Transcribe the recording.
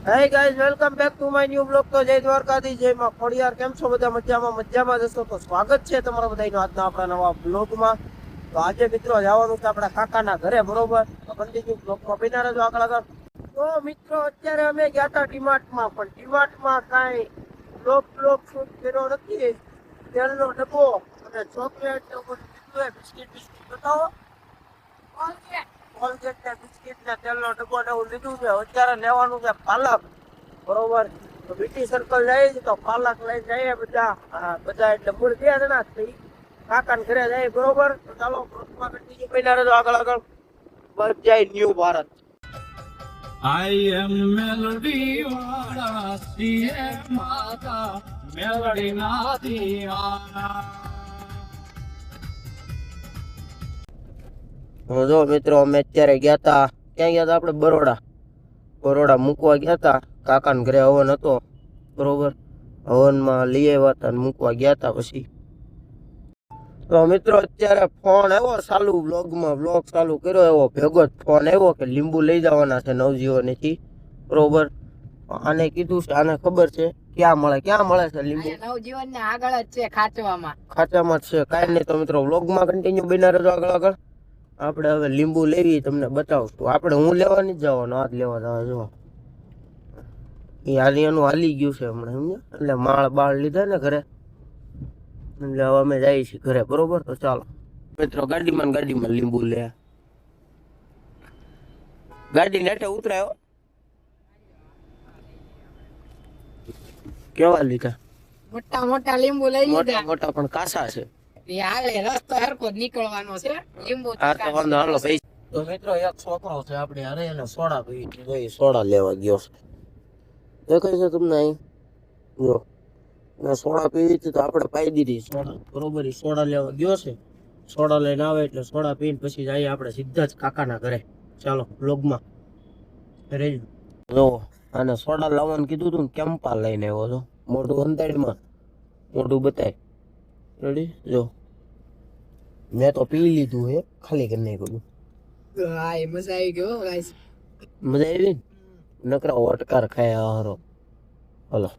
Hey guys, welcome back to my new vlog. તો જય દ્વારકાધીશ, જય માં ખોડિયાર. કેમ છો બધા? મજામાં જશો તો સ્વાગત છે તમારા બધાનું આજના આપણા નવા બ્લોગમાં. તો આજે મિત્રો જવાનું છે આપણા કાકાના ઘરે, બરોબર? તો કન્ટિન્યુ બ્લોગમાં બિના રહેજો આગળ. તો મિત્રો અત્યારે અમે ગયા હતા ડીમાર્ટમાં, પણ ડીમાર્ટમાં કાંઈ બ્લોગ શૂટ કર્યો નથી. તેલનો ડબ્બો અને ચોકલેટ બિસ્કિટ બતાવો. કોલગેટ ને બિસ્કિટ ને તેલનો ડબ્બો ને એવું લીધું છે. અત્યારે લેવાનું છે પાલક, બરોબર? તો બીટી સર્કલ જાય છે તો પાલક લઈ જઈએ બધા એટલે મૂળ ગયા છે ને કાકા ને ઘરે જાય, બરોબર? તો ચાલો કન્ટિન્યુ બન્યા રહેજો આગળ. બસ જાય new Bharat. I am melody વાળા સીએ માતા મેલડી ના દીવાના. જો મિત્રો અમે અત્યારે ગયા તા, ક્યાં ગયા તા આપણે? બરોડા મૂકવા ગયા તા. કાકાને ઘરે હવન હતો, બરોબર? હવનમાં લઈ આવ્યા હતા અને મૂકવા ગયા તા. પછી તો મિત્રો અત્યારે ફોન આવ્યો ચાલુ વ્લોગ ચાલુ કર્યો, એવો ભેગો જ ફોન આવ્યો કે લીંબુ લઈ જવાના છે નવજીવનથી, બરોબર? આને કીધું છે, આને ખબર છે ક્યાં મળે છે લીંબુ. નવજીવન ને આગળ જ છે, ખાંચામાં જ છે. કાંઈ નહીં. તો મિત્રો વ્લોગમાં કન્ટિન્યુ બન્યા રહેજો આગળ. આપણે હવે લીંબુ લેવી તમને બતાવશું. આપણે હું લેવા નથી જવાનો, હાથ લેવા જવા. જો એ એનું હાલી ગયું છે હમણાં, સમજ્યા? એટલે માળ બાળ લીધા ને ઘરે, એટલે હવે અમે જઈએ છીએ ઘરે, બરોબર? તો ચાલો મિત્રો ગાડીમાં લીંબુ લે. ગાડી નેઠે ઉતરાયો. કેવા લીધા? મોટા લીંબુ લઈ લીધા. મોટા પણ કાસા છે. હાલે રસ્તો હરકો નીકળવાનો છે. લીંબુ આ તો વાંધો હાલો ભાઈ. તો મિત્રો એક છોકરો છે આપણે અરે એને સોડા પી, સોડા લેવા ગયો છે. દેખાય છે તમને અહીં? જો સોડા પીવી હતી તો આપણે પાઈ દીધી સોડા, બરોબર? સોડા લેવા ગયો છે. સોડા લઈને આવે એટલે સોડા પીને પછી જઈએ આપણે સીધા જ કાકાના ઘરે. ચાલો વ્લોગમાં રેજો. જો આને સોડા લાવવાનું કીધું હતું ને, કેમ્પા લઈને આવ્યો છો. મોઢું અંધાડીમાં મોઢું બતાય. રેડી? જો મેં તો પી લીધું હે, ખાલી કરી નાખ્યું. હા, મજા આવી ગયો ગાઈસ. મજા આવી ને? નકરા ઓટકાર ખાયા હારો. હલો